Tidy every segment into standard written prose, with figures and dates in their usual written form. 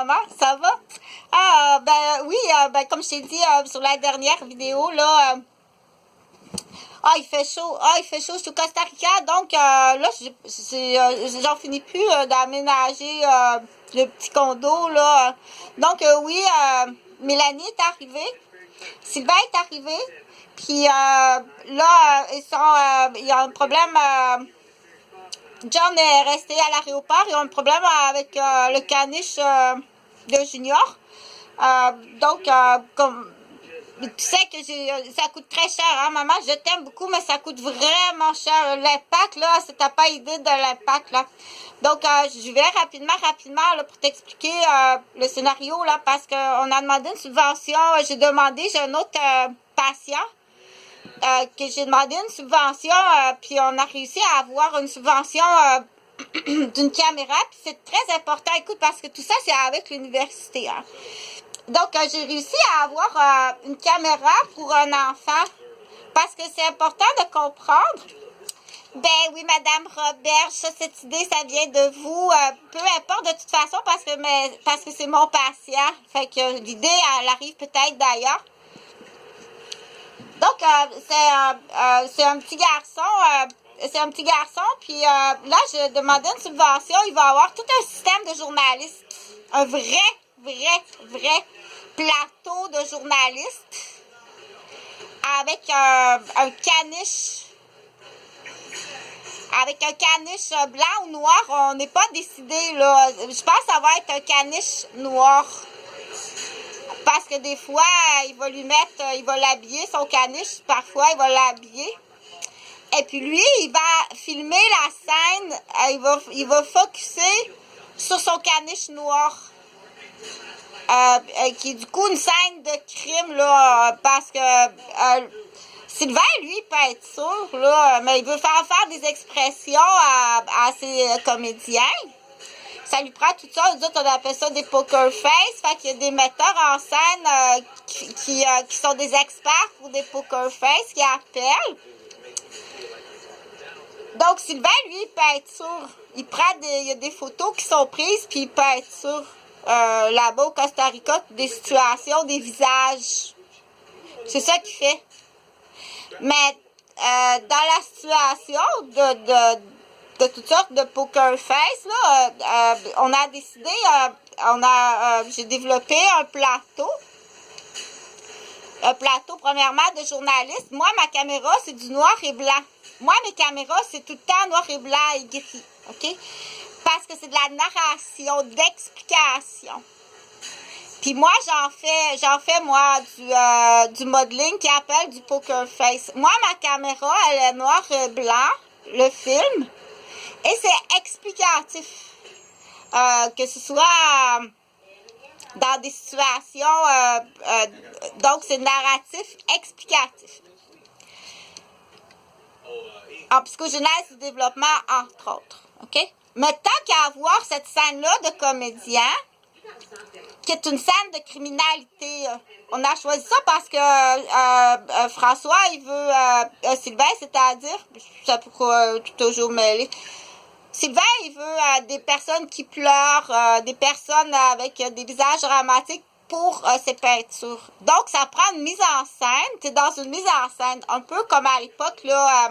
maman, ça va? Ah, ben oui, ben, comme je t'ai dit sur la dernière vidéo, là, il fait chaud. Ah, il fait chaud. Je suis au Costa Rica, donc là, j'en finis plus d'aménager le petit condo, là. Donc, oui, Mélanie est arrivée. Sylvain est arrivé. Puis là, il y a un problème. John est resté à l'aéroport. Il y a un problème avec le caniche de Junior. Donc, comme tu sais que ça coûte très cher, hein, maman? Je t'aime beaucoup, mais ça coûte vraiment cher. L'impact, là, t'as pas idée de l'impact, là. Donc, je vais rapidement, là, pour t'expliquer le scénario, là, parce qu'on a demandé une subvention. J'ai un autre patient que j'ai demandé une subvention, puis on a réussi à avoir une subvention d'une caméra, puis c'est très important, écoute, parce que tout ça, c'est avec l'université, hein. Donc, j'ai réussi à avoir une caméra pour un enfant, parce que c'est important de comprendre. Ben oui, Madame Robert, cette idée, ça vient de vous. Peu importe de toute façon, parce que c'est mon patient. Fait que l'idée, elle arrive peut-être d'ailleurs. Donc, c'est un petit garçon. Puis là, je demandais une subvention. Il va avoir tout un système de journalistes. Un vrai plateau de journalistes. Avec un caniche. Avec un caniche blanc ou noir. On n'est pas décidé, là. Je pense que ça va être un caniche noir. Parce que des fois, il va l'habiller, son caniche, parfois, il va l'habiller. Et puis lui, il va filmer la scène, il va focusser sur son caniche noir. Qui est du coup une scène de crime, là, parce que Sylvain, lui, il peut être sûr, là, mais il veut faire des expressions à ses comédiens. Ça lui prend tout ça. Nous autres, on appelle ça des poker face. Fait qu'il y a des metteurs en scène qui sont des experts pour des poker face qui appellent. Donc, Sylvain, lui, il peut être sûr. Il y a des photos qui sont prises, puis il peut être sûr là-bas au Costa Rica, des situations, des visages. C'est ça qu'il fait. Mais dans la situation de toutes sortes de poker face, là, on a décidé, j'ai développé un plateau, premièrement, de journalistes. Moi, ma caméra, c'est du noir et blanc. Moi, mes caméras, c'est tout le temps noir et blanc et gris, OK? Parce que c'est de la narration, d'explication. Puis moi, j'en fais moi, du modeling qui appelle du poker face. Moi, ma caméra, elle est noir et blanc, le film. Et c'est explicatif. Que ce soit dans des situations... donc, c'est narratif explicatif. En psychogenèse du développement, entre autres. OK? Mais tant qu'à avoir cette scène-là de comédien, qui est une scène de criminalité, on a choisi ça parce que François, il veut... Sylvain, c'est-à-dire... Ça pourrait toujours mêler... Sylvain, il veut des personnes qui pleurent, des personnes avec des visages dramatiques pour ses peintures. Donc, ça prend une mise en scène. Tu es dans une mise en scène, un peu comme à l'époque, là,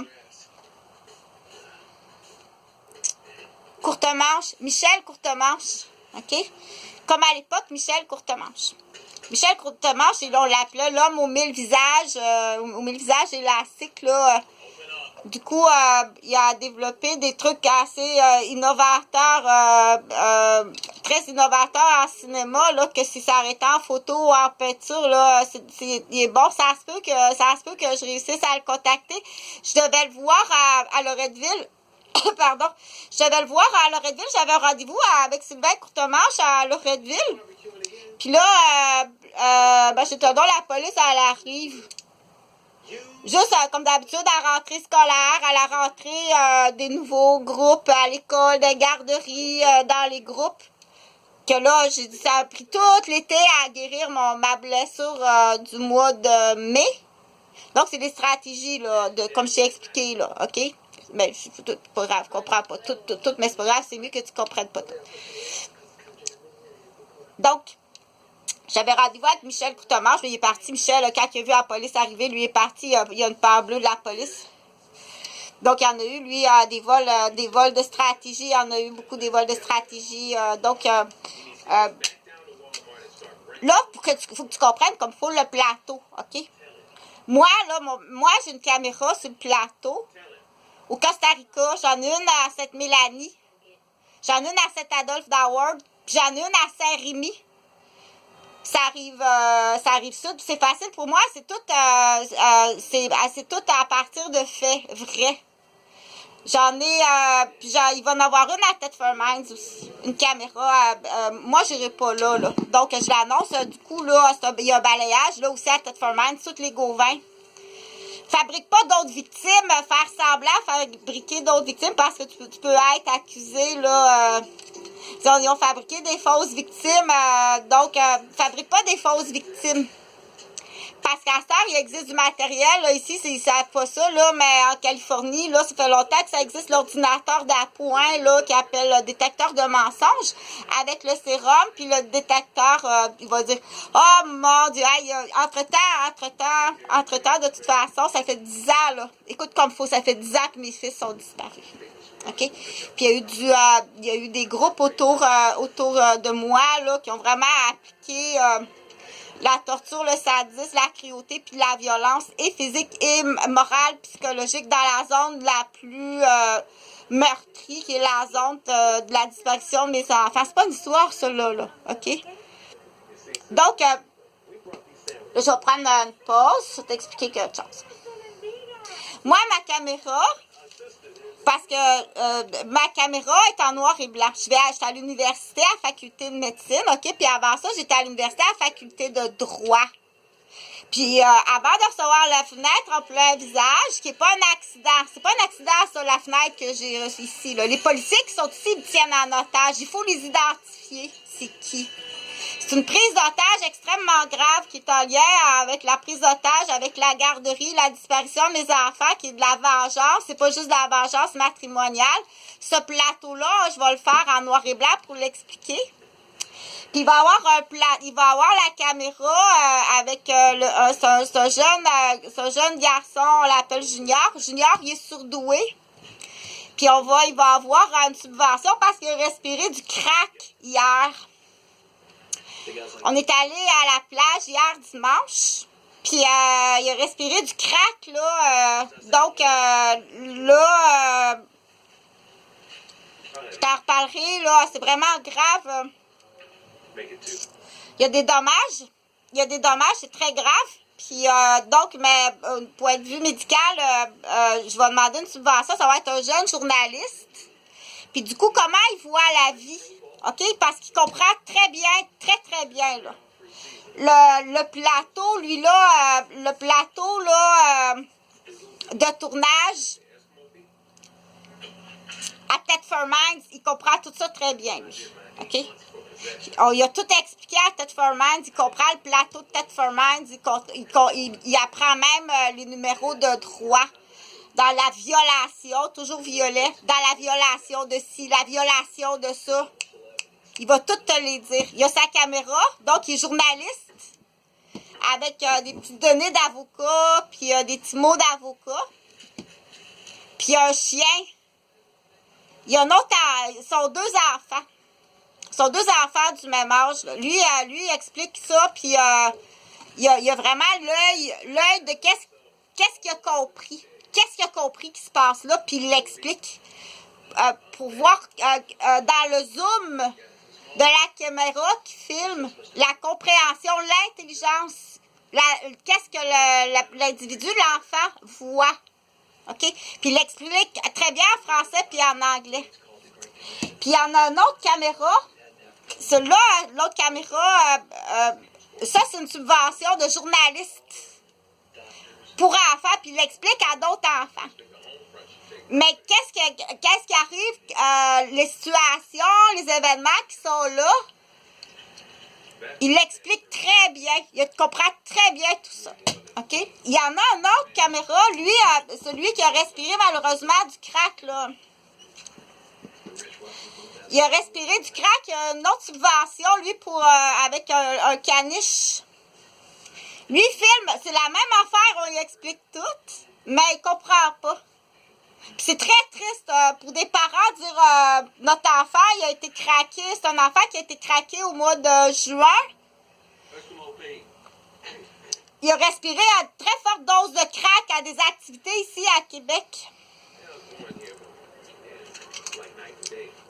Courtemanche, Michel Courtemanche, OK? Comme à l'époque, Michel Courtemanche. Michel Courtemanche, on l'appelait l'homme aux 1000 visages, aux 1000 visages élastiques, là. Du coup, il a développé des trucs assez innovateurs, très innovateurs en cinéma, là, que si ça arrêtait en photo ou en peinture, là, il est bon. Ça se peut que je réussisse à le contacter. Je devais le voir à Loretteville. Pardon. Je devais le voir à Loretteville. J'avais un rendez-vous avec Sylvain Courtemanche à Loretteville. Puis là, je te donne la police, elle arrive. Juste comme d'habitude, à la rentrée scolaire, à la rentrée des nouveaux groupes à l'école, des garderies, dans les groupes. Que là, j'ai dit, ça a pris tout l'été à guérir ma blessure du mois de mai. Donc, c'est des stratégies, là, comme je t'ai expliqué, là, OK? Mais c'est pas grave, je comprends pas tout, mais c'est pas grave, c'est mieux que tu comprennes pas tout. Donc, j'avais rendez-vous avec Michel Coutemanche. Lui, il est parti. Michel, quand il a vu la police arriver, lui est parti. Il y a une peur bleue de la police. Donc, il y en a eu, lui, des vols de stratégie. Il y en a eu beaucoup des vols de stratégie. Là, faut que tu comprennes comme il faut le plateau, OK? Moi, là, moi, j'ai une caméra sur le plateau. Au Costa Rica, j'en ai une à Sainte-Mélanie. J'en ai une à Saint-Adolphe d'Howard. Puis j'en ai une à Saint-Rémy. Ça arrive sud. C'est facile pour moi. C'est tout à partir de faits vrais. J'en ai, il va en avoir une à Thetford Mines aussi. Une caméra. Moi, je n'irai pas là. Donc, je l'annonce. Du coup, là, il y a un balayage. Là aussi, à Thetford Mines, toutes les Gauvins. Fabrique pas d'autres victimes. Faire semblant, fabriquer d'autres victimes parce que tu peux être accusé, là. Ils ont fabriqué des fausses victimes. Fabrique pas des fausses victimes. Parce qu'à ce temps, il existe du matériel. Là, ici, ils ne savent pas ça, là, mais en Californie, là, ça fait longtemps que ça existe l'ordinateur d'appoint là, qui appelle le détecteur de mensonges avec le sérum. Puis le détecteur, il va dire « Oh mon Dieu, hey, entre-temps, de toute façon, ça fait 10 ans. Là. Écoute comme il faut, ça fait 10 ans que mes fils sont disparus. » OK? Puis il y a eu des groupes autour de moi là, qui ont vraiment appliqué la torture, le sadisme, la cruauté, puis la violence et physique et morale, psychologique dans la zone la plus meurtrie, qui est la zone de la disparition de mes enfants. C'est pas une histoire, ça, là. OK? Donc, je vais prendre une pause pour t'expliquer quelque chose. Moi, ma caméra, parce que ma caméra est en noir et blanc. J'étais à l'université, à la faculté de médecine, OK? Puis avant ça, j'étais à l'université, à la faculté de droit. Puis avant de recevoir la fenêtre en plein visage, qui n'est pas un accident. C'est pas un accident sur la fenêtre que j'ai reçue ici. Là. Les policiers qui sont ici, ils me tiennent en otage. Il faut les identifier. C'est qui? C'est une prise d'otage extrêmement grave qui est en lien avec la prise d'otage, avec la garderie, la disparition de mes enfants, qui est de la vengeance. C'est pas juste de la vengeance matrimoniale. Ce plateau-là, je vais le faire en noir et blanc pour l'expliquer. Puis il va avoir la caméra avec ce jeune garçon, on l'appelle Junior. Junior, il est surdoué. Puis il va avoir une subvention parce qu'il a respiré du crack hier. On est allé à la plage hier dimanche, puis il a respiré du crack, là. Je t'en reparlerai, là. C'est vraiment grave. Il y a des dommages, c'est très grave. Puis mais point de vue médical, je vais demander une subvention. Ça va être un jeune journaliste. Puis du coup, comment il voit la vie? OK? Parce qu'il comprend très bien, très, très bien, là. Le plateau, lui, là, de tournage à Thetford Mines, il comprend tout ça très bien, lui. OK? Il a tout expliqué à Thetford Mines, il comprend le plateau de Thetford Mines, il apprend même les numéros de droit. Dans la violation, toujours violet, dans la violation de ci, la violation de ça. Il va tout te les dire. Il a sa caméra, donc il est journaliste, avec des petites données d'avocat, puis des petits mots d'avocat. Puis il a un chien. Il y a un autre, sont deux enfants. Ils sont deux enfants du même âge. Là. Lui, il explique ça, puis il a vraiment l'œil de qu'est-ce qu'il a compris. Qu'est-ce qu'il a compris qui se passe là, puis il l'explique pour voir dans le zoom de la caméra qui filme la compréhension, l'intelligence, qu'est-ce que l'individu, l'enfant, voit. OK? Puis il l'explique très bien en français puis en anglais. Puis il y en a une autre caméra. Celle-là, l'autre caméra, ça, c'est une subvention de journaliste pour enfants, puis il l'explique à d'autres enfants. Mais qu'est-ce qui arrive, les situations, les événements qui sont là, il l'explique très bien. Il comprend très bien tout ça. OK? Il y en a une autre caméra, lui, celui qui a respiré malheureusement du crack, là. Il a respiré du crack, il a une autre subvention, lui, pour avec un caniche. Lui, il filme, c'est la même affaire, on lui explique tout, mais il comprend pas. Puis c'est très triste pour des parents de dire notre enfant, il a été craqué, c'est un enfant qui a été craqué au mois de juin. Il a respiré à très forte dose de crack à des activités ici à Québec.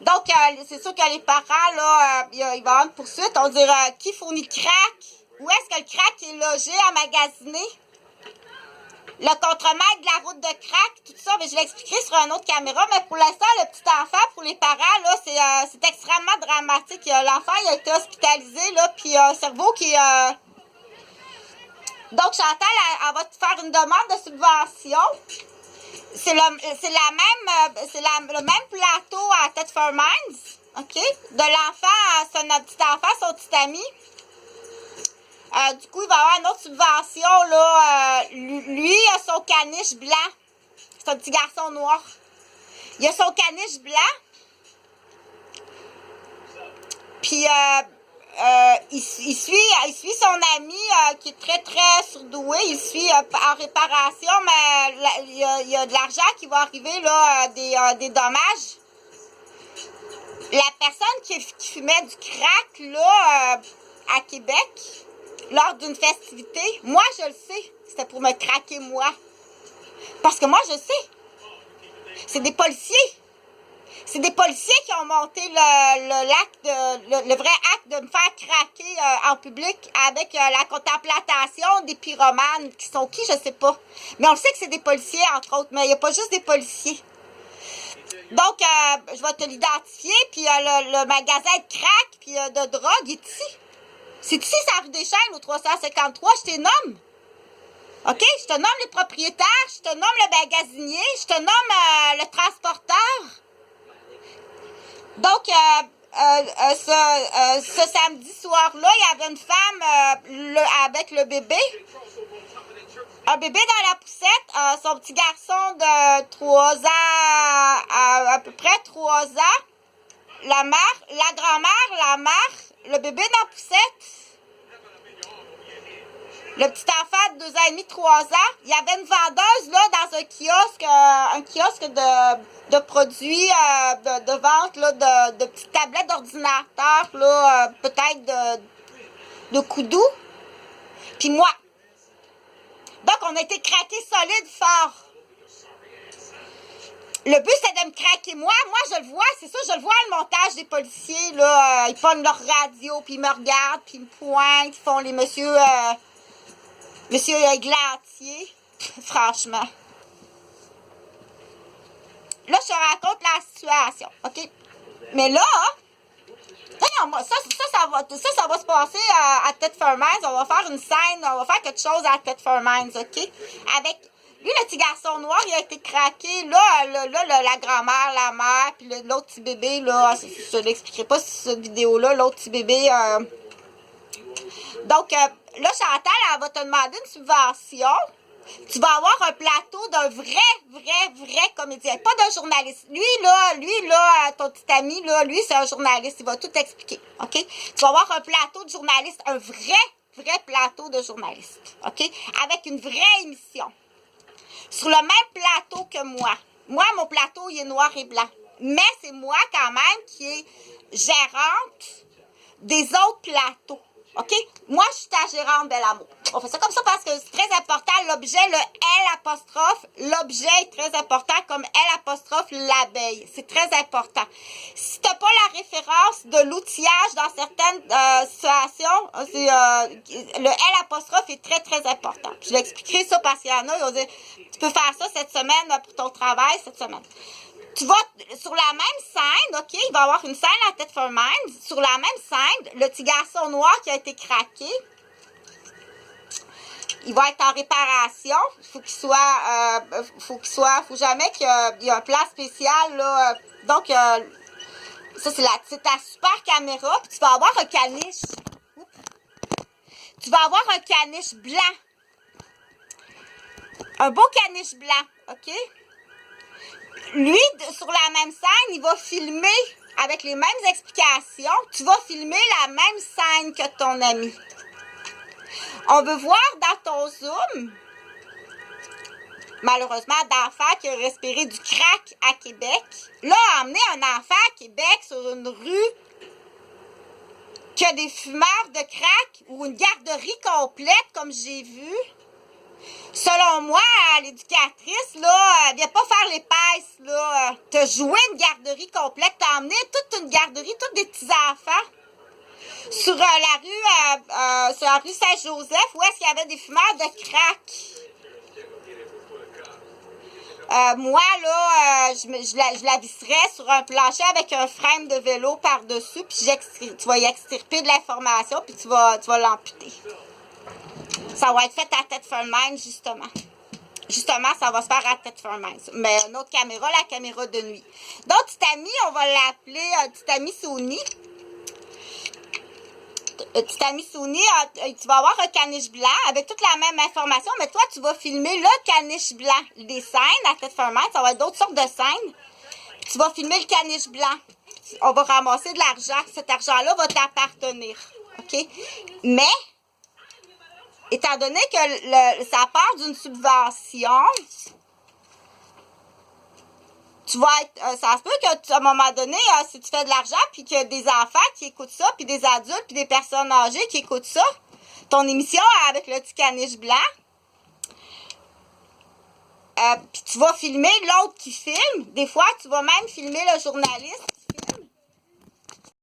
Donc, c'est sûr que les parents, là, il va y avoir une poursuite. On dirait qui fournit le crack? Où est-ce que le crack est logé, emmagasiné? Le contremaître de la route de crack, tout ça, mais je l'expliquerai sur une autre caméra. Mais pour l'instant, le petit enfant, pour les parents, là, c'est extrêmement dramatique. L'enfant, il a été hospitalisé, là, puis un cerveau qui est... Donc, Chantal, elle va te faire une demande de subvention. C'est le même plateau à Thetford Mines, OK? De l'enfant, notre petit enfant, son petit ami. Du coup, il va avoir une autre subvention, là. Lui, il a son caniche blanc. C'est un petit garçon noir. Il a son caniche blanc. Puis, il suit son ami qui est très, très surdoué. Il suit en réparation, mais il y a de l'argent qui va arriver, là, des dommages. La personne qui fumait du crack, là, à Québec, lors d'une festivité, moi, je le sais, c'était pour me craquer, moi. Parce que moi, je sais. C'est des policiers. C'est des policiers qui ont monté le vrai acte de me faire craquer en public avec la contemplation des pyromanes qui sont qui, je sais pas. Mais on le sait que c'est des policiers, entre autres, mais il n'y a pas juste des policiers. Donc, je vais te l'identifier, puis le magasin de crack puis de drogue est ici. C'est ici, c'est la rue des Chênes, au 353, je te nomme. OK? Je te nomme les propriétaires, je te nomme le magasinier, je te nomme le transporteur. Donc, ce samedi soir-là, il y avait une femme avec le bébé. Un bébé dans la poussette, son petit garçon de 3 ans, à peu près 3 ans. La mère, la grand-mère, la mère, le bébé dans la poussette. Le petit enfant de 2 ans et demi, 3 ans. Il y avait une vendeuse là dans un kiosque de produits de vente là, de petites tablettes d'ordinateur, là, peut-être de coudou. Puis moi. Donc, on a été craqués solide fort. Le but, c'était de me craquer moi. Moi, je le vois, c'est ça, je le vois, le montage des policiers, là. Ils prennent leur radio, puis ils me regardent, puis ils me pointent, ils font les monsieur Glantier. Franchement. Là, je te raconte la situation, OK? Mais là, non, ça va se passer à Thetford Mines. On va faire une scène, on va faire quelque chose à Thetford Mines, OK? Avec lui, le petit garçon noir, il a été craqué. Là, la grand-mère, la mère, puis l'autre petit bébé, là, je ne l'expliquerai pas sur cette vidéo-là, l'autre petit bébé. Donc, là, Chantal, elle va te demander une subvention. Tu vas avoir un plateau d'un vrai comédien, pas d'un journaliste. Lui, là, ton petit ami, là, lui, c'est un journaliste. Il va tout expliquer, OK? Tu vas avoir un plateau de journaliste, un vrai plateau de journaliste, OK? Avec une vraie émission. Sur le même plateau que moi. Moi, mon plateau, il est noir et blanc. Mais c'est moi, quand même, qui est gérante des autres plateaux. OK? Moi, je suis ta gérante, Belle Amour. On fait ça comme ça parce que c'est très important. L'objet, le L', l'objet est très important comme L', l'abeille. C'est très important. Si tu n'as pas la référence de l'outillage dans certaines situations, le L' est très important. Je l'expliquerai ça parce qu'il y en a, ils vont dire, tu peux faire ça cette semaine pour ton travail, cette semaine. Tu vas sur la même scène, OK, il va y avoir une scène à Thetford Mines. Sur la même scène, le petit garçon noir qui a été craqué, il va être en réparation. Faut jamais qu'il y ait un plan spécial, là. Donc, ça, c'est ta super caméra. Puis tu vas avoir un caniche. Tu vas avoir un caniche blanc. Un beau caniche blanc, OK? Lui, sur la même scène, il va filmer avec les mêmes explications, tu vas filmer la même scène que ton ami. On veut voir dans ton Zoom, malheureusement, d'enfant qui a respiré du crack à Québec. Là, emmener un enfant à Québec sur une rue qui a des fumeurs de crack ou une garderie complète, comme j'ai vu. Selon moi, l'éducatrice, là, elle vient pas faire l'épaisse, là. T'as joué une garderie complète, t'as emmené toute une garderie, tous des petits-enfants sur la rue Saint-Joseph, où est-ce qu'il y avait des fumeurs de crack. Moi, là, je la visserais sur un plancher avec un frame de vélo par-dessus, puis tu vas y extirper de l'information, puis tu vas l'amputer. Ça va être fait à Thetford-Mines, justement. Justement, ça va se faire à Thetford-Mines. Mais une autre caméra, la caméra de nuit. Donc, petit ami, on va l'appeler petit ami Sony. Petit ami Sony, tu vas avoir un caniche blanc avec toute la même information, mais toi, tu vas filmer le caniche blanc. Des scènes à Thetford-Mines, ça va être d'autres sortes de scènes. Tu vas filmer le caniche blanc. On va ramasser de l'argent. Cet argent-là va t'appartenir. OK? Mais, étant donné que ça part d'une subvention, tu vas être, ça se peut qu'à un moment donné, si tu fais de l'argent, puis qu'il y a des enfants qui écoutent ça, puis des adultes, puis des personnes âgées qui écoutent ça, ton émission avec le petit caniche blanc, puis tu vas filmer l'autre qui filme. Des fois, tu vas même filmer le journaliste